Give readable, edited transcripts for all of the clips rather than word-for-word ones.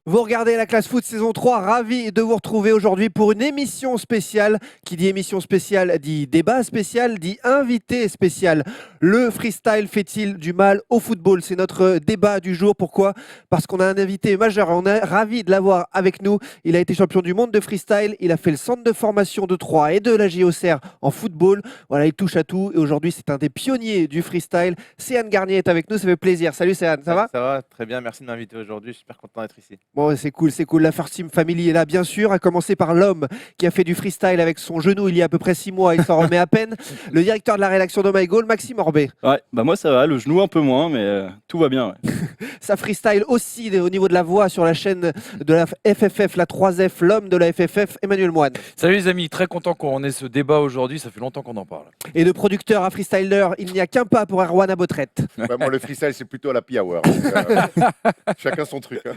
Vous regardez la classe foot saison 3, ravi de vous retrouver aujourd'hui pour une émission spéciale. Qui dit émission spéciale dit débat spécial, dit invité spécial. Le freestyle fait-il du mal au football? C'est notre débat du jour. Pourquoi? Parce qu'on a un invité majeur. On est ravi de l'avoir avec nous. Il a été champion du monde de freestyle. Il a fait le centre de formation de Troyes et de la JOCR en football. Voilà, il touche à tout. Et aujourd'hui, c'est un des pionniers du freestyle. Céane Garnier est avec nous. Ça fait plaisir. Salut Céane, ça va? Ça va, très bien. Merci de m'inviter aujourd'hui. Je suis super content d'être ici. Bon, c'est cool, c'est cool. La First Team Family est là, bien sûr, à commencer par l'homme qui a fait du freestyle avec son genou il y a à peu près 6 mois, il s'en remet à peine. Le directeur de la rédaction de My Goal, Maxime Orbet. Ouais, bah moi ça va, le genou un peu moins, mais tout va bien. Ouais. Ça freestyle aussi au niveau de la voix sur la chaîne de la FFF, la 3F, l'homme de la FFF, Emmanuel Moine. Salut les amis, très content qu'on ait ce débat aujourd'hui, ça fait longtemps qu'on en parle. Et de producteur à freestyler, il n'y a qu'un pas pour Erwan Abotrette. Bah, moi, le freestyle, c'est plutôt la happy hour. Chacun son truc. Hein.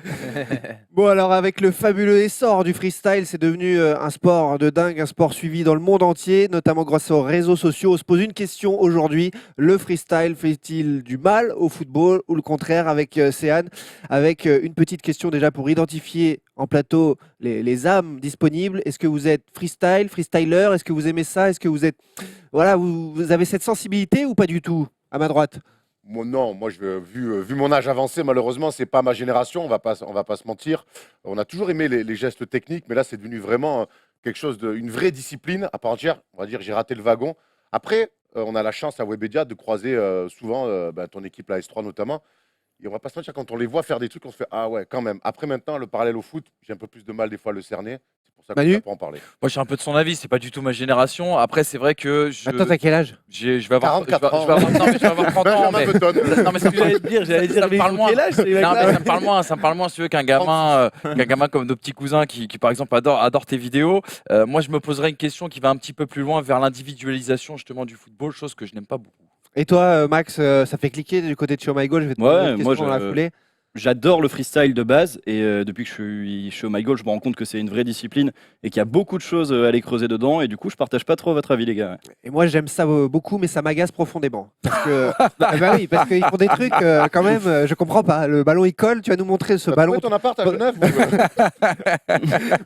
Bon, alors avec le fabuleux essor du freestyle, c'est devenu un sport de dingue, un sport suivi dans le monde entier, notamment grâce aux réseaux sociaux. On se pose une question aujourd'hui, le freestyle fait-il du mal au football ou le contraire avec Céane? Avec une petite question déjà pour identifier en plateau les âmes disponibles. Est-ce que vous êtes freestyler? Est-ce que vous aimez ça? Est-ce que vous êtes... Voilà, vous avez cette sensibilité ou pas du tout? À ma droite. Moi, non, moi, vu mon âge avancé, malheureusement, c'est pas ma génération, on va pas se mentir. On a toujours aimé les gestes techniques, mais là, c'est devenu vraiment quelque chose une vraie discipline à part entière. On va dire, j'ai raté le wagon. Après, on a la chance à Webedia de croiser souvent ton équipe, la S3 notamment. Et on va pas se mentir, quand on les voit faire des trucs, on se fait ah ouais, quand même. Après, maintenant, le parallèle au foot, j'ai un peu plus de mal des fois à le cerner. C'est pour ça qu'on ne peut pas en parler. Moi je suis un peu de son avis, c'est pas du tout ma génération. Après c'est vrai que Attends, t'as quel âge? je vais avoir 44 ans. non, mais je vais avoir 30 ans. Benjamin Mais... Button. Non mais ce que j'allais te dire, ça me parle moins. quel âge, Non, mais ça me parle moins si tu veux qu'un gamin comme nos petits cousins qui par exemple adore tes vidéos. Moi je me poserais une question qui va un petit peu plus loin vers l'individualisation justement du football, chose que je n'aime pas beaucoup. Et toi, Max, ça fait cliquer du côté de Show My Goal? Je vais te poser une question dans la foulée. J'adore le freestyle de base et depuis que je suis au My Goal, je me rends compte que c'est une vraie discipline et qu'il y a beaucoup de choses à aller creuser dedans et du coup je partage pas trop votre avis les gars. Et moi j'aime ça beaucoup, mais ça m'agace profondément. Parce que, oui, parce qu'ils font des trucs quand même, je comprends pas. Le ballon il colle, tu vas nous montrer ce ballon. Ton appart à Genève.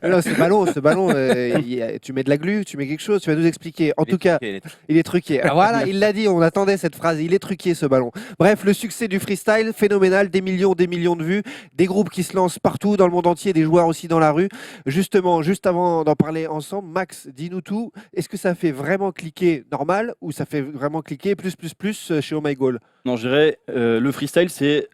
Non, ce ballon, tu mets de la glu, tu mets quelque chose, tu vas nous expliquer. En tout cas, il est truqué. Alors voilà, il l'a dit, on attendait cette phrase, il est truqué ce ballon. Bref, le succès du freestyle, phénoménal, des millions de vues, des groupes qui se lancent partout dans le monde entier, des joueurs aussi dans la rue. Justement, juste avant d'en parler ensemble, Max, dis-nous tout. Est-ce que ça fait vraiment cliquer normal ou ça fait vraiment cliquer plus chez Oh My Goal? Non, je dirais le freestyle, c'est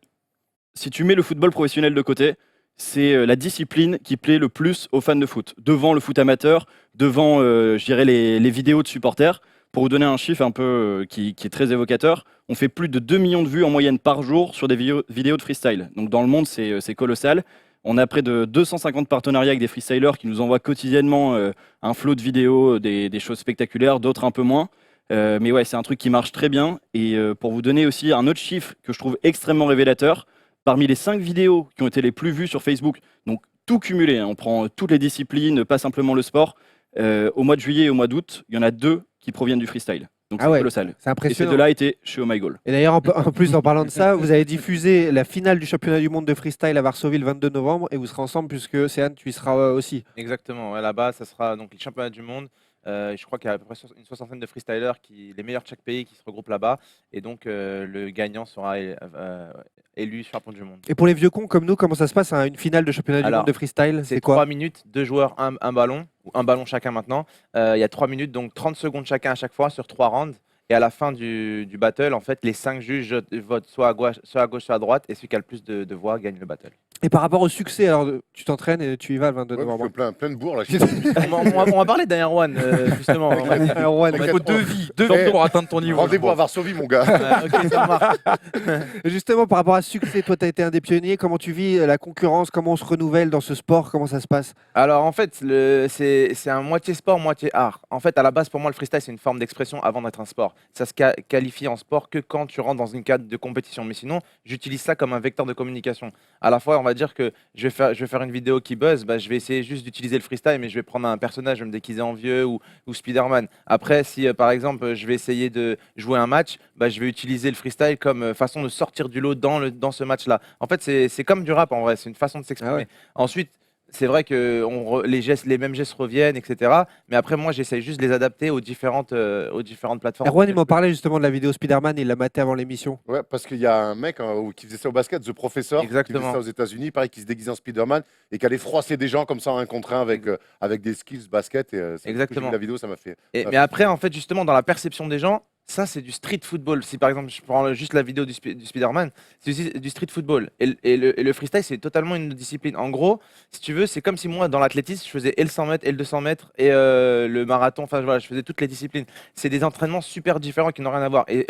si tu mets le football professionnel de côté, c'est la discipline qui plaît le plus aux fans de foot, devant le foot amateur, devant je dirais les vidéos de supporters. Pour vous donner un chiffre un peu qui est très évocateur, on fait plus de 2 millions de vues en moyenne par jour sur des vidéos de freestyle. Donc dans le monde, c'est colossal. On a près de 250 partenariats avec des freestylers qui nous envoient quotidiennement un flot de vidéos, des choses spectaculaires, d'autres un peu moins. Mais ouais, c'est un truc qui marche très bien. Et pour vous donner aussi un autre chiffre que je trouve extrêmement révélateur, parmi les 5 vidéos qui ont été les plus vues sur Facebook, donc tout cumulé, hein, on prend toutes les disciplines, pas simplement le sport, au mois de juillet et au mois d'août, il y en a 2 qui proviennent du freestyle. Donc c'est colossal. C'est impressionnant. Et ces deux-là étaient chez Oh My Goal. Et d'ailleurs, en plus, en parlant de ça, vous avez diffusé la finale du championnat du monde de freestyle à Varsovie le 22 novembre et vous serez ensemble puisque Céane, tu y seras aussi. Exactement, ouais, là-bas, ça sera donc les championnats du monde. Je crois qu'il y a à peu près une soixantaine de freestylers, les meilleurs de chaque pays qui se regroupent là-bas. Et donc, le gagnant sera élu champion du monde. Et pour les vieux cons comme nous, comment ça se passe une finale de championnat du monde de freestyle? C'est 3 minutes, 2 joueurs, un ballon, ou un ballon chacun maintenant. Il y a 3 minutes, donc 30 secondes chacun à chaque fois sur 3 rounds. Et à la fin du battle, en fait, les 5 juges votent soit à gauche, soit à droite, et celui qui a le plus de voix gagne le battle. Et par rapport au succès, alors tu t'entraînes et tu y vas le 22 Ouais, novembre. plein de bourres là. on va parler d'Erwan, justement. Erwan, Il faut deux vies pour atteindre ton niveau. Rendez-vous à Varsovie, mon gars. Ok, ça marche. Justement, par rapport à ce succès, toi, tu as été un des pionniers. Comment tu vis la concurrence? Comment on se renouvelle dans ce sport? Comment ça se passe? Alors, en fait, c'est un moitié sport, moitié art. En fait, à la base, pour moi, le freestyle, c'est une forme d'expression avant d'être un sport. ça se qualifie en sport que quand tu rentres dans une cadre de compétition. Mais sinon, j'utilise ça comme un vecteur de communication. À la fois, on va dire que je vais faire une vidéo qui buzz, bah, je vais essayer juste d'utiliser le freestyle, mais je vais prendre un personnage, je vais me déguiser en vieux ou Spider-Man. Après, si par exemple, je vais essayer de jouer un match, bah, je vais utiliser le freestyle comme façon de sortir du lot dans ce match-là. En fait, c'est comme du rap en vrai, c'est une façon de s'exprimer. Ah ouais. Ensuite, c'est vrai que les mêmes gestes reviennent, etc. Mais après, moi, j'essaye juste de les adapter aux différentes plateformes. Erwan, il m'en parlait justement de la vidéo Spider-Man, il l'a maté avant l'émission. Ouais, parce qu'il y a un mec qui faisait ça au basket, The Professor, qui faisait Exactement. ça aux États-Unis, pareil, qui se déguisait en Spider-Man et qui allait froisser des gens comme ça en 1 contre 1 avec des skills basket. Exactement. J'ai vu la vidéo, ça m'a fait. Mais après, en fait, justement, dans la perception des gens, ça, c'est du street football. Si par exemple, je prends juste la vidéo du Spider-Man, c'est aussi du street football. Et le freestyle, c'est totalement une discipline. En gros, si tu veux, c'est comme si moi, dans l'athlétisme, je faisais et le 100 mètres, et le 200 mètres, et le marathon. Enfin, voilà, je faisais toutes les disciplines. C'est des entraînements super différents qui n'ont rien à voir. Et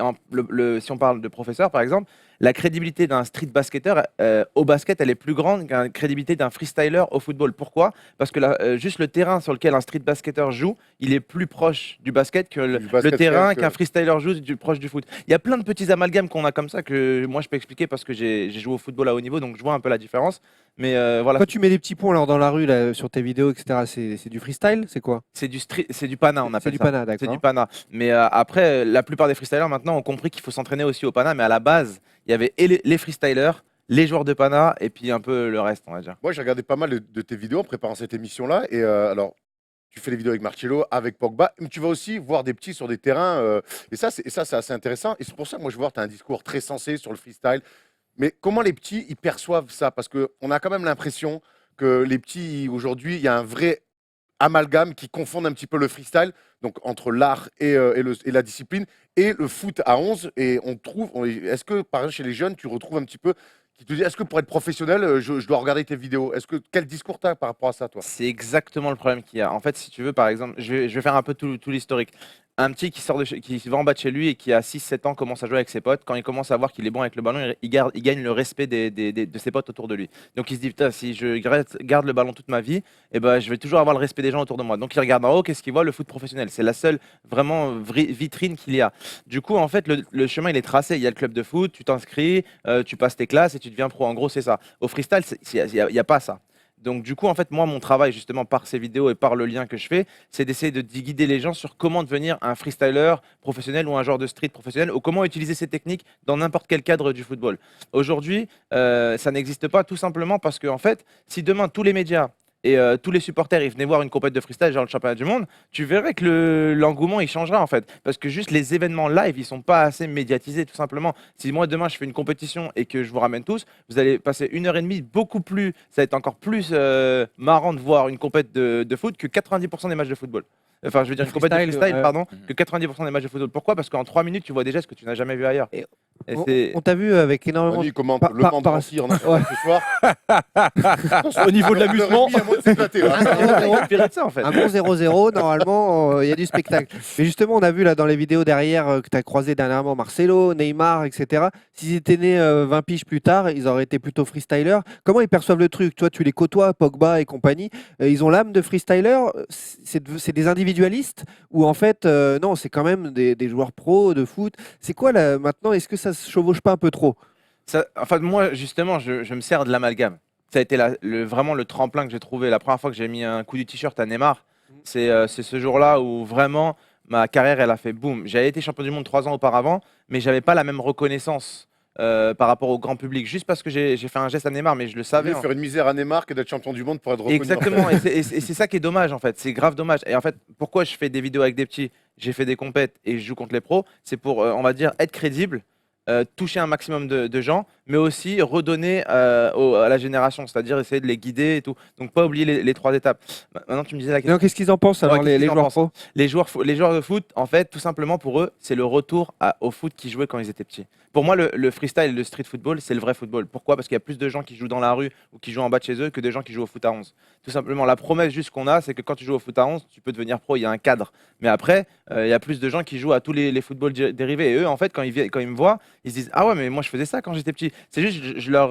si on parle de professeur, par exemple, la crédibilité d'un street basketteur au basket, elle est plus grande que la crédibilité d'un freestyler au football. Pourquoi? Parce que juste le terrain sur lequel un street basketteur joue, il est plus proche du basket que le terrain qu'un freestyler joue proche du foot. Il y a plein de petits amalgames qu'on a comme ça que moi je peux expliquer parce que j'ai joué au football à haut niveau, donc je vois un peu la différence. Mais voilà, Quand tu mets des petits ponts alors, dans la rue là, sur tes vidéos, etc., c'est du freestyle? C'est quoi? c'est du pana, on C'est appelle du ça. pana, C'est d'accord. du pana. Mais après, la plupart des freestylers maintenant ont compris qu'il faut s'entraîner aussi au pana. Mais à la base, il y avait et les freestylers, les joueurs de pana et puis un peu le reste, on va dire. Moi, j'ai regardé pas mal de tes vidéos en préparant cette émission-là. Et alors, tu fais les vidéos avec Marcelo, avec Pogba, mais tu vas aussi voir des petits sur des terrains. Et ça, c'est assez intéressant. Et c'est pour ça que moi, je vois que tu as un discours très sensé sur le freestyle. Mais comment les petits, ils perçoivent ça? Parce qu'on a quand même l'impression que les petits, aujourd'hui, il y a un vrai amalgame qui confondent un petit peu le freestyle, donc entre l'art et la discipline, et le foot à 11. Et est-ce que, par exemple, chez les jeunes, tu retrouves un petit peu qui te dit, est-ce que pour être professionnel, je dois regarder tes vidéos? Quel discours tu as par rapport à ça, toi? C'est exactement le problème qu'il y a. En fait, si tu veux, par exemple, je vais faire un peu tout l'historique. Un petit qui va en bas de chez lui et qui a 6-7 ans commence à jouer avec ses potes. Quand il commence à voir qu'il est bon avec le ballon, il gagne le respect de ses potes autour de lui. Donc il se dit, putain, si je garde le ballon toute ma vie, eh ben, je vais toujours avoir le respect des gens autour de moi. Donc il regarde en haut, qu'est-ce qu'il voit? Le foot professionnel. C'est la seule vraiment vitrine qu'il y a. Du coup, en fait, le chemin, il est tracé. Il y a le club de foot, tu t'inscris, tu passes tes classes et tu deviens pro. En gros, c'est ça. Au freestyle, il n'y a pas ça. Donc du coup, en fait, moi, mon travail, justement, par ces vidéos et par le lien que je fais, c'est d'essayer de guider les gens sur comment devenir un freestyler professionnel ou un joueur de street professionnel, ou comment utiliser ces techniques dans n'importe quel cadre du football. Aujourd'hui, ça n'existe pas tout simplement parce que, en fait, si demain, tous les médias et tous les supporters ils venaient voir une compète de freestyle genre le championnat du monde, tu verrais que l'engouement il changera en fait. Parce que juste les événements live, ils sont pas assez médiatisés tout simplement. Si moi demain je fais une compétition et que je vous ramène tous, vous allez passer 1 heure et demie beaucoup plus, ça va être encore plus marrant de voir une compète de foot que 90% des matchs de football. Enfin, je veux dire une compète de Freestyle, freestyle, ouais. pardon, que 90% des matchs de football. Pourquoi? Parce qu'en 3 minutes, tu vois des gestes que tu n'as jamais vu ailleurs. Et Et On, c'est- on t'a vu avec énormément Manu de... commente par- le par- Mans de par- Nancy en Afrique ce soir. Au niveau de l'amusement, Le rugby, à moins de s'éclater, là. on a inspiré de ça en fait. Un bon 0-0, normalement, il y a du spectacle. Mais justement, on a vu là dans les vidéos derrière que tu as croisé dernièrement Marcelo, Neymar, etc. S'ils étaient nés 20 piges plus tard, ils auraient été plutôt freestylers. Comment ils perçoivent le truc? Toi, tu les côtoies, Pogba et compagnie. Ils ont l'âme de freestyler. C'est des individualistes ou en fait, non, c'est quand même des joueurs pros de foot. C'est quoi là maintenant? Est-ce que ça se chevauche pas un peu trop? Enfin, moi, justement, je me sers de l'amalgame. Ça a été vraiment le tremplin que j'ai trouvé. La première fois que j'ai mis un coup du t-shirt à Neymar, c'est ce jour-là où vraiment ma carrière, elle a fait boum. J'avais été champion du monde 3 ans auparavant, mais j'avais pas la même reconnaissance par rapport au grand public. Juste parce que j'ai fait un geste à Neymar, mais je le savais. Mieux faire une misère à Neymar que d'être champion du monde pour être reconnu. Exactement, en fait. et c'est ça qui est dommage en fait, c'est grave dommage. Et en fait, pourquoi je fais des vidéos avec des petits, j'ai fait des compètes et je joue contre les pros, c'est pour, on va dire, être crédible, toucher un maximum de gens, mais aussi redonner à la génération, c'est-à-dire essayer de les guider et tout. Donc pas oublier les 3 étapes. Maintenant, tu me disais la question. Non, qu'est-ce qu'ils en pensent alors, Ouais, qu'est-ce les qu'ils en joueurs pensent pros? Les joueurs de foot, en fait, tout simplement pour eux, c'est le retour au foot qu'ils jouaient quand ils étaient petits. Pour moi, le freestyle et le street football, c'est le vrai football. Pourquoi? Parce qu'il y a plus de gens qui jouent dans la rue ou qui jouent en bas de chez eux que de gens qui jouent au foot à 11. Tout simplement, la promesse juste qu'on a, c'est que quand tu joues au foot à 11, tu peux devenir pro, il y a un cadre. Mais après, il y a plus de gens qui jouent à tous les footballs dérivés. Et eux, en fait, quand ils me voient, ils se disent, ah ouais, mais moi je faisais ça quand j'étais petit. C'est juste, je leur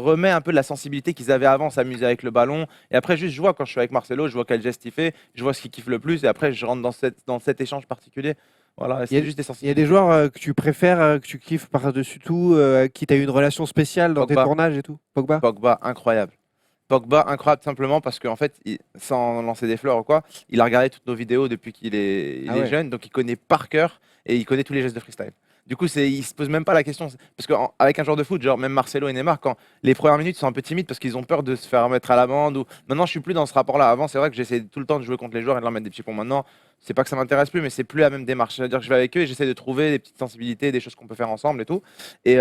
remets un peu de la sensibilité qu'ils avaient avant, s'amuser avec le ballon. Et après, juste, je vois quand je suis avec Marcelo, je vois quel geste il fait, je vois ce qu'il kiffe le plus. Et après, je rentre dans cet échange particulier. Voilà, Il y a- c'est juste des Il y a sensibilités. des joueurs que tu préfères, que tu kiffes par-dessus tout, qui t'as eu une relation spéciale dans tes Pogba. tournages et tout. Pogba. Pogba, incroyable. Pogba, incroyable simplement parce qu'en fait, sans lancer des fleurs ou quoi, il a regardé toutes nos vidéos depuis qu'il est, Ah ouais. jeune, donc il connaît par cœur et il connaît tous les gestes de freestyle. Du coup, il se pose même pas la question. Parce qu'avec un joueur de foot, genre même Marcelo et Neymar, quand les premières minutes sont un peu timides parce qu'ils ont peur de se faire mettre à l'amende. Maintenant, je suis plus dans ce rapport-là. Avant, c'est vrai que j'essayais tout le temps de jouer contre les joueurs et de leur mettre des petits ponts. Maintenant, c'est pas que ça m'intéresse plus, mais c'est plus la même démarche. C'est-à-dire que je vais avec eux et j'essaie de trouver des petites sensibilités, des choses qu'on peut faire ensemble et tout. Et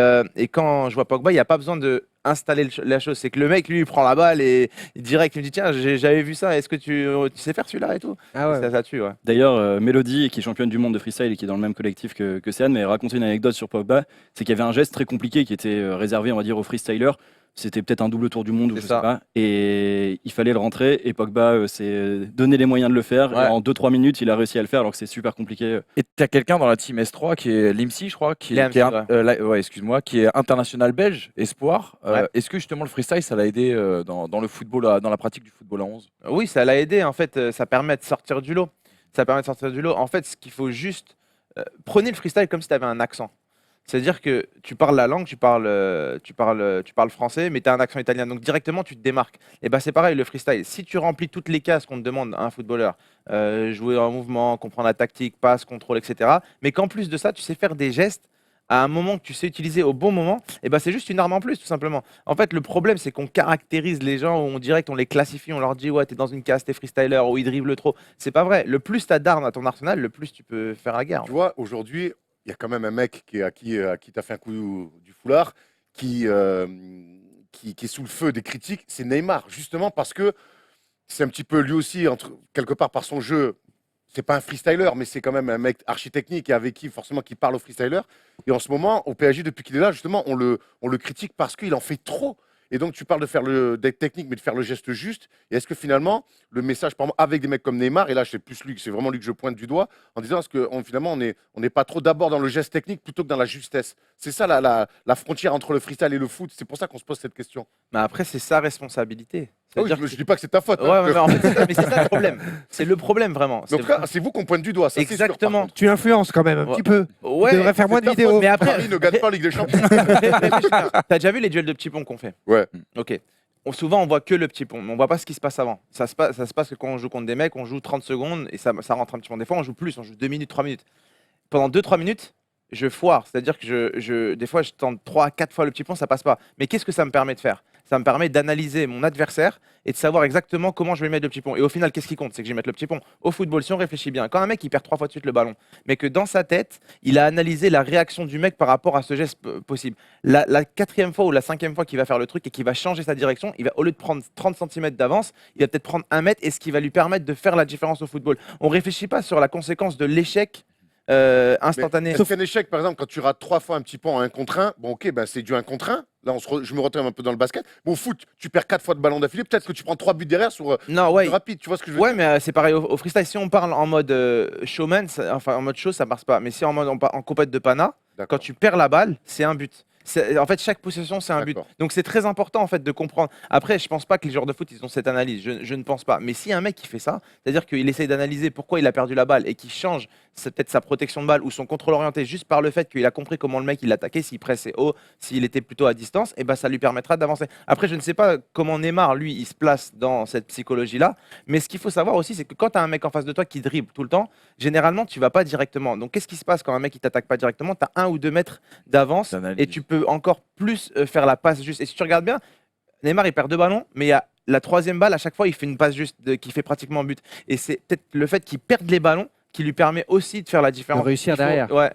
quand je vois Pogba, il n'y a pas besoin de installer la chose. C'est que le mec, lui, il prend la balle et direct, il me dit tiens, j'avais vu ça. Est-ce que tu sais faire celui-là et tout. Ah ouais. Ça tue, ouais. D'ailleurs, Mélodie, qui est championne du monde de freestyle et qui est dans le même collectif que Céane, mais raconté une anecdote sur Pogba, c'est qu'il y avait un geste très compliqué qui était réservé, on va dire, aux freestylers. C'était peut-être un double tour du monde ou C'est je ça. sais pas. Et il fallait le rentrer. Et Pogba s'est donné les moyens de le faire. Ouais. Et en 2-3 minutes, il a réussi à le faire alors que c'est super compliqué. Et tu as quelqu'un dans la team S3 qui est Limsi, je crois, qui Limsi, est, ouais. excuse-moi, qui est international belge, espoir. Ouais. Est-ce que justement le freestyle, ça l'a aidé dans le football, dans la pratique du football à 11? Oui, ça l'a aidé. En fait, ça permet de sortir du lot. Ça permet de sortir du lot. En fait, ce qu'il faut juste. Prenez le freestyle comme si tu avais un accent. C'est-à-dire que tu parles la langue, tu parles français, mais tu as un accent italien. Donc directement, tu te démarques. Et ben c'est pareil, le freestyle. Si tu remplis toutes les cases qu'on te demande à un footballeur, jouer en mouvement, comprendre la tactique, passe, contrôle, etc. Mais qu'en plus de ça, tu sais faire des gestes à un moment que tu sais utiliser au bon moment, et ben c'est juste une arme en plus, tout simplement. En fait, le problème, c'est qu'on caractérise les gens, on direct, on les classifie, on leur dit ouais, t'es dans une case, t'es freestyler, ou ils dribblent trop. C'est pas vrai. Le plus t'as d'armes à ton arsenal, le plus tu peux faire la guerre. Tu vois, aujourd'hui, il y a quand même un mec à qui t'as fait un coup du foulard, qui est sous le feu des critiques, c'est Neymar, justement parce que c'est un petit peu lui aussi, quelque part par son jeu, c'est pas un freestyler, mais c'est quand même un mec architecnique et avec qui, forcément, qui parle aux freestylers. Et en ce moment, au PSG, depuis qu'il est là, justement, on le critique parce qu'il en fait trop. Et donc, tu parles d'être technique, mais de faire le geste juste. Et est-ce que finalement, le message, par exemple, avec des mecs comme Neymar, et là, c'est plus lui, c'est vraiment lui que je pointe du doigt, en disant est-ce que finalement, on n'est pas trop d'abord dans le geste technique plutôt que dans la justesse. C'est ça la frontière entre le freestyle et le foot. C'est pour ça qu'on se pose cette question. Mais après, c'est sa responsabilité. Ah oui, C'est-à-dire je dis pas que c'est ta faute. ouais, hein, mais en fait, mais c'est ça le problème. C'est le problème vraiment. mais en tout cas, c'est vous qu'on pointe du doigt. Ça, c'est sûr, par Exactement. contre. Tu influences quand même un Ouais. petit peu. Ouais. Tu devrais faire moins de C'est ta faute. vidéos. Mais après, Paris ne gagne pas la Ligue des Champions. t'as déjà vu les duels de petits ponts qu'on fait? Ouais. Ok. Souvent, on voit que le petit pont, mais on voit pas ce qui se passe avant. Ça se passe que quand on joue contre des mecs, on joue 30 secondes et ça rentre un petit peu. Des fois, on joue plus, on joue 2 minutes, 3 minutes. Pendant 2-3 minutes, je foire. C'est-à-dire que des fois, je tente 3-4 fois le petit pont, ça passe pas. Mais qu'est-ce que ça me permet de faire? Ça me permet d'analyser mon adversaire et de savoir exactement comment je vais mettre le petit pont. Et au final, qu'est-ce qui compte? C'est que je vais mettre le petit pont. Au football, si on réfléchit bien, quand un mec il perd 3 fois de suite le ballon, mais que dans sa tête, il a analysé la réaction du mec par rapport à ce geste possible. La 4e fois ou la 5e fois qu'il va faire le truc et qu'il va changer sa direction, il va, au lieu de prendre 30 cm d'avance, il va peut-être prendre 1 mètre, et ce qui va lui permettre de faire la différence au football. On ne réfléchit pas sur la conséquence de l'échec instantané. Sauf qu'un échec, par exemple, quand tu rates 3 fois un petit pont en 1 contre 1, bon, ok, ben, c'est du 1 contre 1. Là, je me retrouve un peu dans le basket. Bon, au foot, tu perds 4 fois de ballon d'affilée. Peut-être que tu prends 3 buts derrière sur Non, ouais. plus rapide. Tu vois ce que je veux Ouais, dire? mais c'est pareil au freestyle. Si on parle en mode showman, enfin en mode show, ça marche pas. Mais si en mode en compète de pana, quand D'accord. tu perds la balle, c'est un but. En fait, chaque possession, c'est un but. D'accord. Donc c'est très important en fait de comprendre. Après, je pense pas que les joueurs de foot ils ont cette analyse. Je ne pense pas. Mais si un mec qui fait ça, c'est-à-dire qu'il essaye d'analyser pourquoi il a perdu la balle et qu'il change peut-être sa protection de balle ou son contrôle orienté juste par le fait qu'il a compris comment le mec il l'attaquait, s'il pressait haut, s'il était plutôt à distance, et ben ça lui permettra d'avancer. Après, je ne sais pas comment Neymar lui il se place dans cette psychologie-là, mais ce qu'il faut savoir aussi, c'est que quand tu as un mec en face de toi qui dribble tout le temps, généralement tu vas pas directement. Donc qu'est-ce qui se passe quand un mec il t'attaque pas directement? Tu as 1 ou 2 mètres d'avance D'analyse. et tu peux encore plus faire la passe juste. Et si tu regardes bien, Neymar il perd 2 ballons, mais il y a la 3e balle, à chaque fois il fait une passe juste qui fait pratiquement but. Et c'est peut-être le fait qu'il perde les ballons qui lui permet aussi de faire la différence. De réussir Il faut- derrière. Ouais.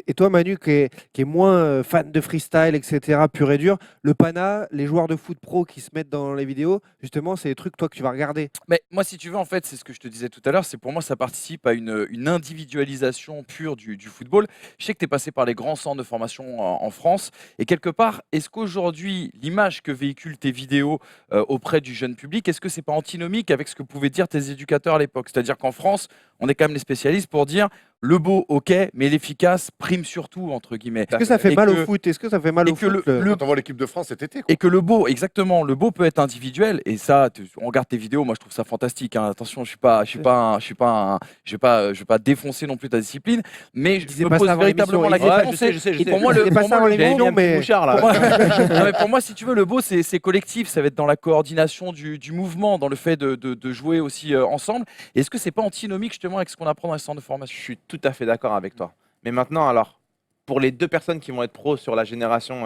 Et toi, Manu, qui est moins fan de freestyle, etc., pur et dur, le pana, les joueurs de foot pro qui se mettent dans les vidéos, justement, c'est des trucs, toi, que tu vas regarder. Mais moi, si tu veux, en fait, c'est ce que je te disais tout à l'heure, c'est pour moi, ça participe à une individualisation pure du football. Je sais que tu es passé par les grands centres de formation en France, et quelque part, est-ce qu'aujourd'hui, l'image que véhiculent tes vidéos auprès du jeune public, est-ce que c'est pas antinomique avec ce que pouvaient dire tes éducateurs à l'époque? C'est-à-dire qu'en France, on est quand même les spécialistes pour dire le beau, ok, mais l'efficace prime surtout, entre guillemets. Est-ce que ça fait Et mal que- au foot? Est-ce que ça fait mal et au que foot Quand on voit l'équipe de France cet été, quoi. Et que le beau, exactement, le beau peut être individuel. Et ça, on regarde tes vidéos, moi je trouve ça fantastique, hein. Attention, je vais pas défoncer non plus ta discipline, mais je disais me pas pose ça avant véritablement la l'émission, question. Ouais, je sais. Il Pour moi, disait pas pour ça moi, avant le- l'émission, mais Mouchard, là. pour moi, non, mais pour moi, si tu veux, le beau, c'est collectif. Ça va être dans la coordination du mouvement, dans le fait de jouer aussi ensemble. Est-ce que c'est pas antinomique justement avec ce qu'on apprend dans les centres de Je formation? suis tout à fait d'accord avec toi. Mais maintenant, alors, pour les 2 personnes qui vont être pros sur la génération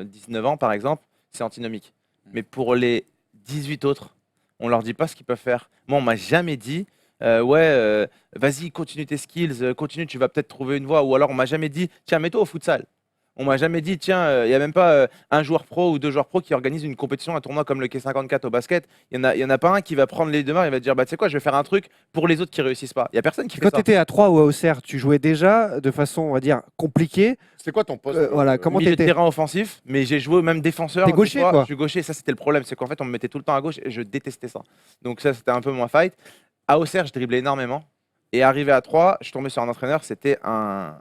19 ans, par exemple, c'est antinomique. Mais pour les 18 autres, on leur dit pas ce qu'ils peuvent faire. Moi, on m'a jamais dit, vas-y, continue tes skills, continue, tu vas peut-être trouver une voie. Ou alors, on m'a jamais dit, tiens, mets-toi au futsal. On m'a jamais dit, tiens, il n'y a même pas un joueur pro ou 2 joueurs pro qui organisent une compétition, un tournoi comme le K54 au basket. Il y en a pas un qui va prendre les 2 mains et va dire, bah, tu sais quoi, je vais faire un truc pour les autres qui réussissent pas. Il y a personne qui fait quand ça. tu étais à 3 ou à Auxerre, tu jouais déjà de façon, on va dire, compliquée. C'est quoi ton poste Voilà, comment Milieu de t'étais? terrain offensif, mais j'ai joué même défenseur. T'es des gaucher, fois. quoi. Je suis gaucher, ça c'était le problème, c'est qu'en fait on me mettait tout le temps à gauche et je détestais ça. Donc ça c'était un peu mon fight. À Auxerre, je driblais énormément. Et arrivé à 3, je tombais sur un entraîneur, c'était un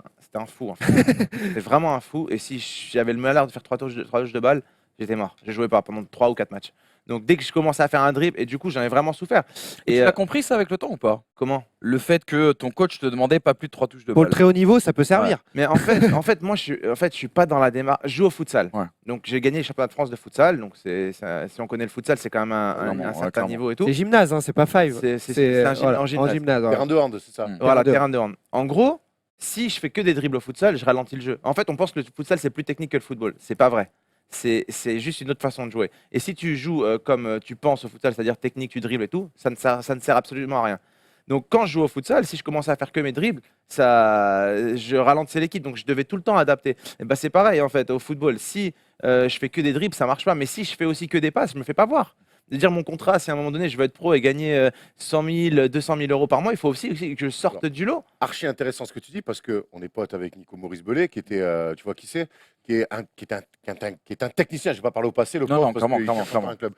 fou. En fait. C'était vraiment un fou. Et si j'avais le malheur de faire 3 touches de balle, j'étais mort. Je jouais pas pendant 3 ou 4 matchs. Donc dès que je commençais à faire un dribble, et du coup j'en ai vraiment souffert. Et Et tu as compris ça avec le temps ou pas? comment Le fait que ton coach te demandait pas plus de 3 touches de Pour le balle. très haut niveau, ça peut servir. Mais en fait, moi, je suis pas dans la démarche. Je joue au futsal. Ouais. Donc, j'ai gagné le championnat de France de futsal. Donc, si on connaît le futsal, c'est quand même Clairement, un ouais, certain clairement. niveau et tout. C'est gymnase, hein, c'est pas five. C'est un voilà, en gymnase. ouais. Terrain de hand, c'est ça. Voilà, Terrain de terrain de hand. En gros, si je fais que des dribbles au futsal, je ralentis le jeu. En fait, on pense que le futsal, c'est plus technique que le football. C'est pas vrai. C'est juste une autre façon de jouer. Et si tu joues comme tu penses au futsal, c'est-à-dire technique, tu dribbles et tout, ça ne sert absolument à rien. Donc quand je joue au futsal, si je commençais à faire que mes dribbles, je ralentissais l'équipe, donc je devais tout le temps adapter. Et ben c'est pareil en fait au football. Si je fais que des dribbles, ça marche pas. Mais si je fais aussi que des passes, je me fais pas voir. De dire mon contrat, si à un moment donné je veux être pro et gagner 100 000, 200 000 euros par mois, il faut aussi que je sorte du lot. Archi intéressant ce que tu dis parce qu'on est pote avec Nico Maurice Bellet qui était, tu vois qui c'est, qui est un technicien. Je vais pas parler au passé, le Non, pauvre, non, parce clairement, qu'il clairement, cherche pas clairement. un club.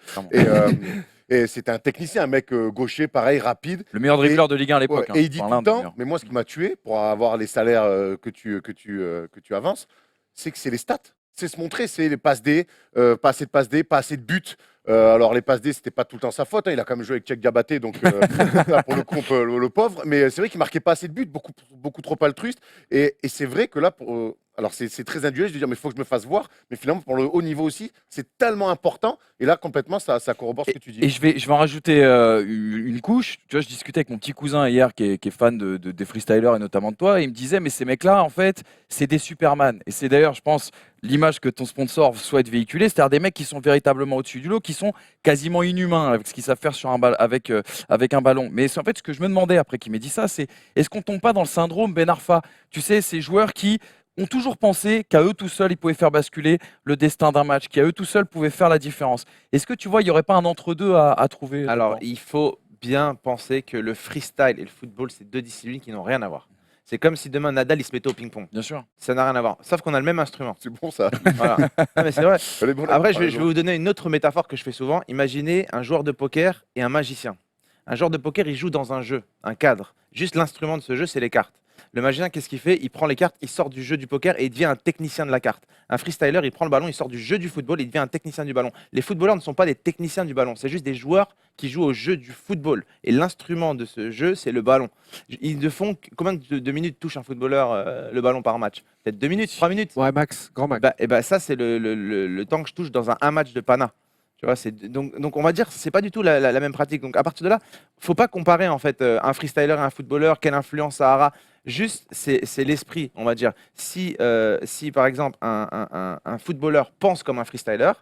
Clairement. Et c'est un technicien, un mec gaucher, pareil, rapide. Le meilleur dribbleur de Ligue 1 à l'époque. Ouais, et il dit Enfin, tout l'un le des temps, meilleurs. mais moi ce qui m'a tué pour avoir les salaires que tu avances, c'est que c'est les stats. C'est se montrer, c'est les passes D, pas assez de passes D, pas assez de buts. Alors les passes D, c'était pas tout le temps sa faute, hein. Il a quand même joué avec Tchèque Diabaté, donc là, pour le coup, le pauvre. Mais c'est vrai qu'il marquait pas assez de buts, beaucoup trop altruiste. Et c'est vrai que là, alors c'est très individuel de dire, mais il faut que je me fasse voir. Mais finalement, pour le haut niveau aussi, c'est tellement important. Et là, complètement, ça corrobore ce que tu dis. Et je vais en rajouter une couche. Tu vois, je discutais avec mon petit cousin hier qui est fan des freestylers et notamment de toi. Et il me disait, mais ces mecs-là, en fait, c'est des Superman. Et c'est d'ailleurs, je pense, l'image que ton sponsor souhaite véhiculer. C'est-à-dire des mecs qui sont véritablement au-dessus du lot, qui sont quasiment inhumains avec ce qu'ils savent faire sur avec un ballon. Mais c'est en fait ce que je me demandais après qu'il m'ait dit ça, c'est est-ce qu'on tombe pas dans le syndrome Ben Arfa? Tu sais, ces joueurs qui ont toujours pensé qu'à eux tout seuls, ils pouvaient faire basculer le destin d'un match, qu'à eux tout seuls pouvaient faire la différence. Est-ce que tu vois, il n'y aurait pas un entre-deux à trouver Alors, là-dedans? il faut bien penser que le freestyle et le football, c'est 2 disciplines qui n'ont rien à voir. C'est comme si demain Nadal il se mettait au ping-pong. Bien sûr. Ça n'a rien à voir. Sauf qu'on a le même instrument. C'est bon ça. Voilà. Non, mais c'est vrai. Elle est bonne, Après, la je vais comparaison. vous donner une autre métaphore que je fais souvent. Imaginez un joueur de poker et un magicien. Un joueur de poker, il joue dans un jeu, un cadre. Juste l'instrument de ce jeu, c'est les cartes. Le magicien, qu'est-ce qu'il fait? Il prend les cartes, il sort du jeu du poker et il devient un technicien de la carte. Un freestyler, il prend le ballon, il sort du jeu du football et il devient un technicien du ballon. Les footballeurs ne sont pas des techniciens du ballon, c'est juste des joueurs qui jouent au jeu du football. Et l'instrument de ce jeu, c'est le ballon. Ils ne font combien de minutes touche un footballeur le ballon par match? Peut-être 2 minutes, 3 minutes? Ouais, max, grand max. Et ça, c'est le temps que je touche dans un match de Pana. Tu vois, donc on va dire c'est pas du tout la même pratique. Donc à partir de là, faut pas comparer en fait un freestyler et un footballeur, quelle influence ça aura. Juste c'est l'esprit, on va dire. Si par exemple un footballeur pense comme un freestyler,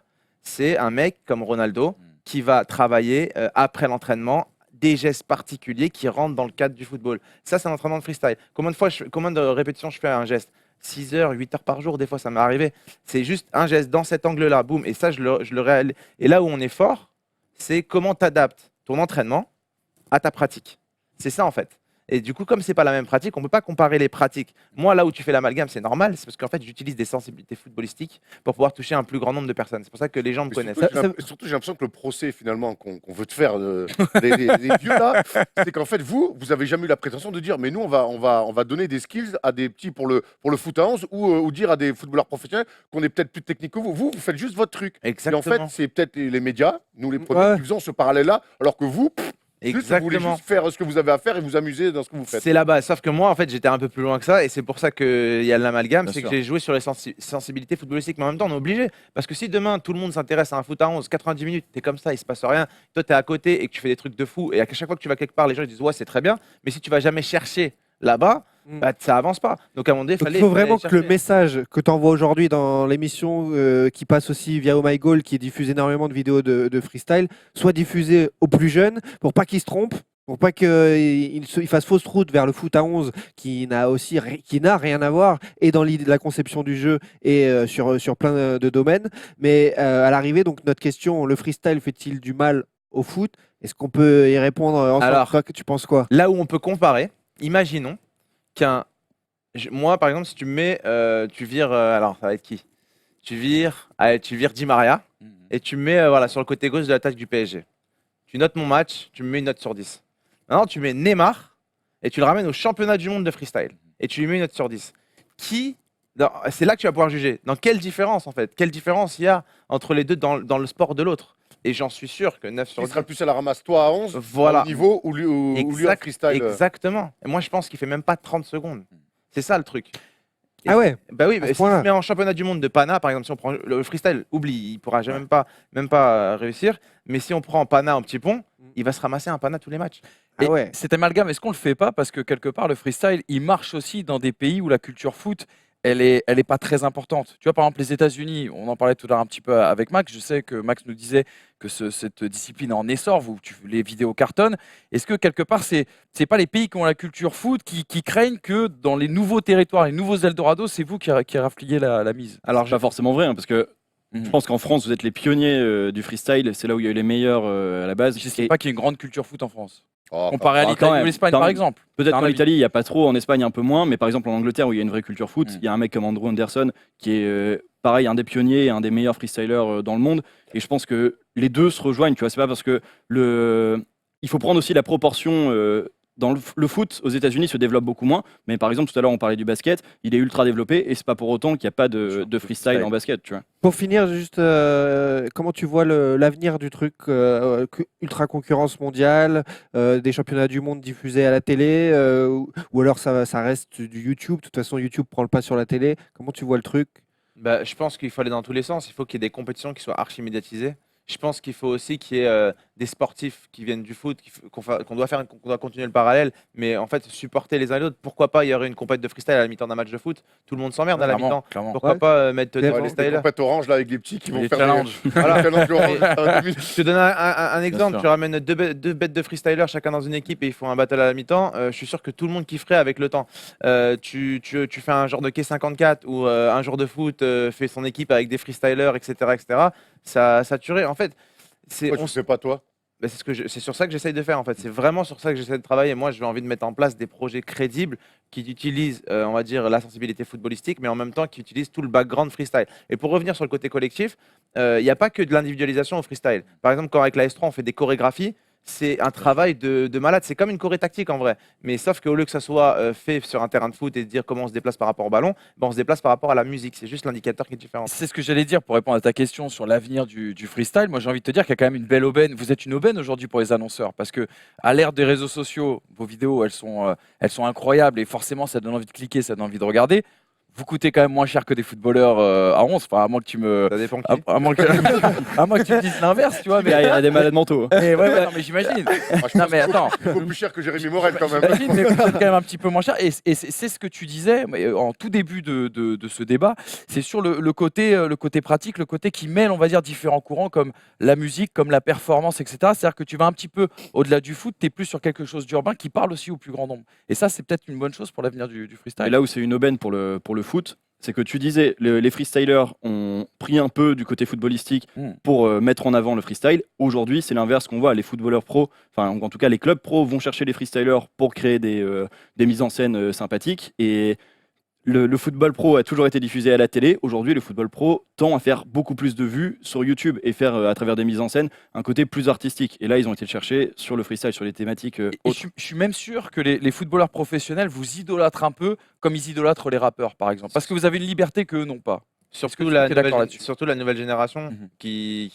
c'est un mec comme Ronaldo qui va travailler après l'entraînement des gestes particuliers qui rentrent dans le cadre du football. Ça, c'est un entraînement de freestyle. Combien de répétitions je fais un geste? 6 heures, 8 heures par jour, des fois ça m'est arrivé. C'est juste un geste dans cet angle-là, boum. Et ça, je le réalise. Et là où on est fort, c'est comment tu adaptes ton entraînement à ta pratique. C'est ça en fait. Et du coup, comme c'est pas la même pratique, on peut pas comparer les pratiques. Moi, là où tu fais l'amalgame, c'est normal, c'est parce qu'en fait, j'utilise des sensibilités footballistiques pour pouvoir toucher un plus grand nombre de personnes. C'est pour ça que les gens me Mais connaissent. surtout, j'ai l'impression que le procès finalement qu'on veut te faire, les vieux là, c'est qu'en fait vous avez jamais eu la prétention de dire mais nous on va donner des skills à des petits pour le foot à 11 ou dire à des footballeurs professionnels qu'on est peut-être plus technique que vous. Vous faites juste votre truc. Exactement. Et en fait c'est peut-être les médias, nous les premiers, qui faisons ce parallèle là, alors que vous, juste, vous voulez juste faire ce que vous avez à faire et vous amuser dans ce que vous faites. C'est la base. Sauf que moi, en fait, j'étais un peu plus loin que ça. Et c'est pour ça qu'il y a l'amalgame. Bien C'est que sûr. j'ai joué sur les sensibilités footballistiques. Mais en même temps, on est obligé. Parce que si demain, tout le monde s'intéresse à un foot à 11, 90 minutes, t'es comme ça, il se passe rien. Toi, t'es à côté et que tu fais des trucs de fou. Et à chaque fois que tu vas quelque part, les gens ils disent ouais, c'est très bien. Mais si tu vas jamais chercher là-bas, bah, ça avance pas. Donc à un moment donné, Donc, il faut vraiment que le message que tu envoies aujourd'hui dans l'émission qui passe aussi via Oh My Goal, qui diffuse énormément de vidéos de freestyle, soit diffusé aux plus jeunes pour pas qu'ils se trompent, pour pas qu'ils fassent fausse route vers le foot à 11 qui n'a rien à voir et dans l'idée de la conception du jeu et sur plein de domaines. Mais à l'arrivée, donc notre question, le freestyle fait-il du mal au foot? Est-ce qu'on peut y répondre ensemble? Alors, Toi, tu penses quoi? là où on peut comparer, imaginons moi, par exemple, si tu me mets, tu vires, alors ça va être qui? Tu vires Di Maria et tu me mets voilà, sur le côté gauche de l'attaque du PSG. Tu notes mon match, tu me mets une note sur 10. Maintenant, tu mets Neymar et tu le ramènes au championnat du monde de freestyle et tu lui mets une note sur 10. C'est là que tu vas pouvoir juger. Dans quelle différence, en fait? Quelle différence il y a entre les deux dans le sport de l'autre? Et j'en suis sûr que 9 sur Qui 10. sera le plus à la ramasse, toi à 11, Voilà. au niveau ou lui en freestyle. Exactement. Et moi, je pense qu'il fait même pas 30 secondes. C'est ça le truc. Et Ah ouais? Bah oui, À mais ce si tu point-là. mets en championnat du monde de Pana, par exemple, si on prend le freestyle, oublie, il pourra même pas réussir. Mais si on prend Pana en petit pont, il va se ramasser un Pana tous les matchs. Ah Et ouais. cet amalgame, est-ce qu'on le fait pas parce que quelque part le freestyle, il marche aussi dans des pays où la culture foot, elle est pas très importante. Tu vois, par exemple les États-Unis, on en parlait tout à l'heure un petit peu avec Max. Je sais que Max nous disait que cette discipline est en essor, les vidéos cartonnent. Est-ce que quelque part c'est pas les pays qui ont la culture foot qui craignent que dans les nouveaux territoires, les nouveaux Eldorado, c'est vous qui rafliez la mise? Alors, c'est pas forcément vrai, hein, parce que je pense qu'en France, vous êtes les pionniers du freestyle. C'est là où il y a eu les meilleurs à la base. Je sais Et pas qu'il y ait une grande culture foot en France. Oh, Comparé à quand l'Italie même, ou l'Espagne, quand par même. exemple. Peut-être Un qu'en avis. Italie, il n'y a pas trop, en Espagne un peu moins, mais par exemple en Angleterre où il y a une vraie culture foot, Mm. il y a un mec comme Andrew Anderson qui est pareil, un des pionniers et un des meilleurs freestylers dans le monde. Et je pense que les deux se rejoignent, tu vois, c'est pas parce que il faut prendre aussi la proportion. Dans le foot, aux États-Unis, se développe beaucoup moins. Mais par exemple, tout à l'heure, on parlait du basket. Il est ultra développé et c'est pas pour autant qu'il n'y a pas de freestyle en basket, tu vois. Pour finir, juste comment tu vois l'avenir du truc ultra concurrence mondiale, des championnats du monde diffusés à la télé, ou alors ça reste du YouTube. De toute façon, YouTube prend le pas sur la télé. Comment tu vois le truc? Bah, je pense qu'il faut aller dans tous les sens. Il faut qu'il y ait des compétitions qui soient archi médiatisées. Je pense qu'il faut aussi qu'il y ait des sportifs qui viennent du foot, qu'on doit continuer le parallèle, mais en fait supporter les uns et les autres. Pourquoi pas, il y aurait une compète de freestyle à la mi-temps d'un match de foot. Tout le monde s'emmerde à la mi-temps. Clairement. Pourquoi Ouais. pas mettre des Ouais, les freestylers? compètes orange là avec les petits qui vont Les faire challenges. Voilà. des challenges orange. Je te donne un exemple. sûr. Tu ramènes deux bêtes de freestylers chacun dans une équipe et ils font un battle à la mi-temps. Je suis sûr que tout le monde kifferait avec le temps. Tu fais un genre de K54 ou un jour de foot fait son équipe avec des freestylers, etc., etc. Ça tuerait. En fait, Pourquoi tu sais pas toi? bah, c'est sur ça que j'essaye de faire en fait. C'est vraiment sur ça que j'essaie de travailler. Moi, j'ai envie de mettre en place des projets crédibles qui utilisent, on va dire, la sensibilité footballistique, mais en même temps qui utilisent tout le background freestyle. Et pour revenir sur le côté collectif, il n'y a pas que de l'individualisation au freestyle. Par exemple, quand avec la S3, on fait des chorégraphies, c'est un travail de malade. C'est comme une choré tactique en vrai. Mais sauf qu'au lieu que ça soit fait sur un terrain de foot et de dire comment on se déplace par rapport au ballon, ben, on se déplace par rapport à la musique. C'est juste l'indicateur qui est différent. C'est ce que j'allais dire pour répondre à ta question sur l'avenir du freestyle. Moi, j'ai envie de te dire qu'il y a quand même une belle aubaine. Vous êtes une aubaine aujourd'hui pour les annonceurs parce que à l'ère des réseaux sociaux, vos vidéos, elles sont incroyables et forcément, ça donne envie de cliquer, ça donne envie de regarder. Vous coûtez quand même moins cher que des footballeurs à 11, enfin, à moins que tu me. Ça dépend qui. À moins que, à moins que tu me dises l'inverse, tu vois. Il y a des malades mentaux. Mais ouais, non, mais j'imagine. Non, mais attends. Il faut plus cher que Jérémy Morel quand même. J'imagine, mais peut-être quand même un petit peu moins cher. Et c'est ce que tu disais en tout début de ce débat. C'est sur le côté pratique, le côté qui mêle, on va dire, différents courants comme la musique, comme la performance, etc. C'est-à-dire que tu vas un petit peu au-delà du foot, tu es plus sur quelque chose d'urbain qui parle aussi au plus grand nombre. Et ça, c'est peut-être une bonne chose pour l'avenir du freestyle. Et là où c'est une aubaine pour le foot, c'est que tu disais, les freestylers ont pris un peu du côté footballistique pour mettre en avant le freestyle. Aujourd'hui, c'est l'inverse qu'on voit. Les footballeurs pros, enfin en tout cas les clubs pros vont chercher les freestylers pour créer des mises en scène sympathiques. Et le football pro a toujours été diffusé à la télé. Aujourd'hui, le football pro tend à faire beaucoup plus de vues sur YouTube et faire, à travers des mises en scène, un côté plus artistique. Et là, ils ont été le chercher sur le freestyle, sur les thématiques Et autres. je suis même sûr que les footballeurs professionnels vous idolâtrent un peu comme ils idolâtrent les rappeurs, par exemple. Parce que vous avez une liberté qu'eux n'ont pas. Surtout que la, tu es d'accord nouvelle, là-dessus surtout la nouvelle génération Mhm. qui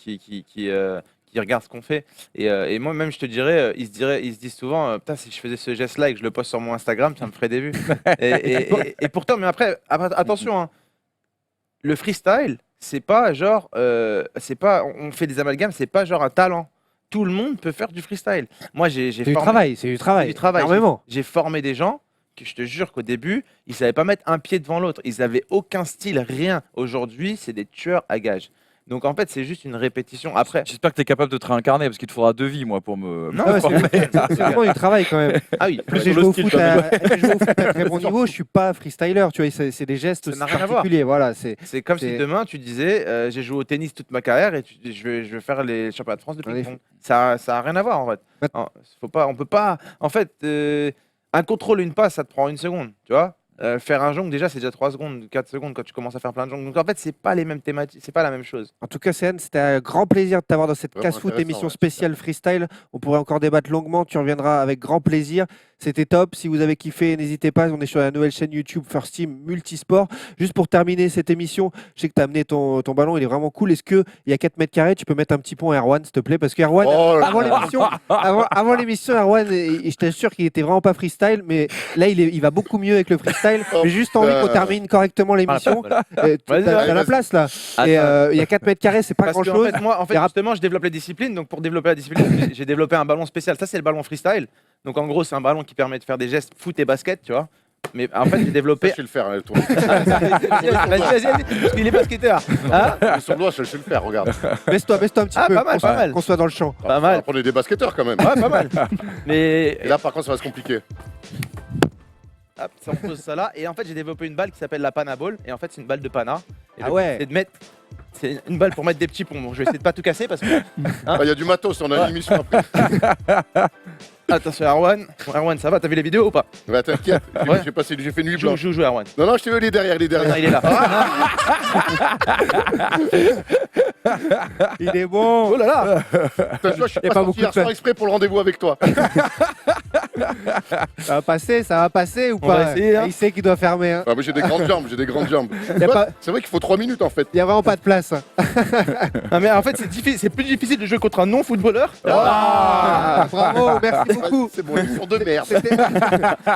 regarde ce qu'on fait. Et moi, même, je te dirais, ils se disent souvent, putain, si je faisais ce geste-là et que je le poste sur mon Instagram, ça me ferait des vues. Et pourtant, mais après, attention, hein, le freestyle, c'est pas genre, on fait des amalgames, c'est pas genre un talent. Tout le monde peut faire du freestyle. Moi, j'ai C'est du formé- travail, c'est du travail. C'est du travail. Énormément. J'ai formé des gens que je te jure qu'au début, ils savaient pas mettre un pied devant l'autre. Ils avaient aucun style, rien. Aujourd'hui, c'est des tueurs à gages. Donc en fait, c'est juste une répétition. Après, J'espère que tu es capable de te réincarner parce qu'il te faudra 2 vies, moi, pour me. Non, Ah ouais, former. c'est vraiment du travail quand même. ah oui, J'ai joué au foot à très bon niveau, je suis pas freestyler, tu vois, c'est des gestes Ça n'a rien à voir. particuliers, voilà, c'est c'est comme c'est- si demain tu disais j'ai joué au tennis toute ma carrière et je vais faire les championnats de France de En effet. ping-pong. Ça a rien à voir en fait. Maintenant- On peut pas. En fait, un contrôle, une passe, ça te prend 1 seconde, tu vois. Faire un jongle déjà c'est déjà 3 secondes, 4 secondes quand tu commences à faire plein de jongles. Donc en fait c'est pas les mêmes thématiques, c'est pas la même chose. En tout cas, Céane, c'était un grand plaisir de t'avoir dans cette Vraiment casse-foot intéressant, émission ouais, spéciale freestyle. On pourrait encore débattre longuement, tu reviendras avec grand plaisir. C'était top. Si vous avez kiffé, n'hésitez pas. On est sur la nouvelle chaîne YouTube First Team Multisport. Juste pour terminer cette émission, je sais que tu as amené ton ballon, il est vraiment cool. Est-ce qu'il y a 4 mètres carrés, tu peux mettre un petit pont à Erwan, s'il te plaît? Parce qu'Erwan, Oh là avant là. l'émission, avant l'émission, Erwan, et je t'assure qu'il était vraiment pas freestyle, mais là, il va beaucoup mieux avec le freestyle. Oh, J'ai juste envie qu'on termine correctement l'émission. Vas-y, T'as la vas-y. place là. Attends. Et il y a 4 mètres carrés, c'est pas Parce que, grand-chose. en fait, moi, Les rap- justement, je développe les disciplines. Donc, pour développer la discipline, j'ai développé un ballon spécial. Ça, c'est le ballon freestyle. Donc, en gros, c'est un ballon qui permet de faire des gestes foot et basket, tu vois. Mais en fait, j'ai Ça, développé. je sais le faire, hein, le tournoi. Vas-y, parce qu'il est basketteur. Hein Sur le doigt, je sais le faire, regarde. Baisse-toi un petit Ah, peu, pas mal, pas mal. qu'on soit dans le champ. Pas mal. On est des basketteurs quand même. Ouais, pas mal. Mais Et là, par contre, ça va se compliquer. hop, ça, on pose ça là. Et en fait, j'ai développé une balle qui s'appelle la Pana Ball. Et en fait, c'est une balle de Pana. Et Ah le but, ouais. C'est de mettre. C'est une balle pour mettre des petits ponts. Je vais essayer de pas tout casser parce que. Ah, il y a du matos, on a une émission après. Attention, Erwan. Erwan, ça va? T'as vu les vidéos ou pas? Bah, t'inquiète, Ouais. j'ai fait nuit Joue, blanche. joue, Erwan. Non, non, je t'ai vu, il est derrière, il est Non, derrière. il est là. Il est bon. Oh là là. Putain, tu vois, je suis y a pas pas sorti beaucoup hier de place. soir exprès pour le rendez-vous avec toi. Ça va passer ou On va pas? essayer, hein. Il sait qu'il doit fermer. Hein. Ah, mais j'ai des grandes jambes, j'ai des grandes jambes. Y a Ouais, pas- C'est vrai qu'il faut 3 minutes en fait. Il n'y a vraiment pas de place. Hein. Ah, mais en fait, c'est plus difficile de jouer contre un non-footballeur. Ah, bravo, merci beaucoup. C'est bon, ils sont de merde.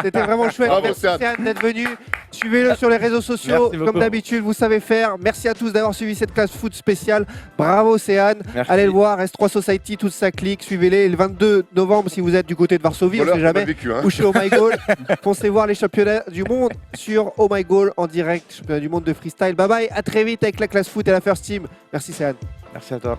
C'était vraiment chouette. Bravo, Merci Céane. Céane d'être venu. Suivez-le sur les réseaux sociaux, Merci beaucoup. comme d'habitude, vous savez faire. Merci à tous d'avoir suivi cette classe foot spéciale. Bravo Céane. Merci. Allez le voir, S3 Society, toute sa clique. Suivez-les le 22 novembre si vous êtes du côté de Varsovie, on Voilà, sait on a jamais. vécu, hein. Ou chez Oh My Goal. Foncez voir les championnats du monde sur Oh My Goal en direct, championnat du monde de freestyle. Bye bye, à très vite avec la classe foot et la First Team. Merci Céane. Merci à toi.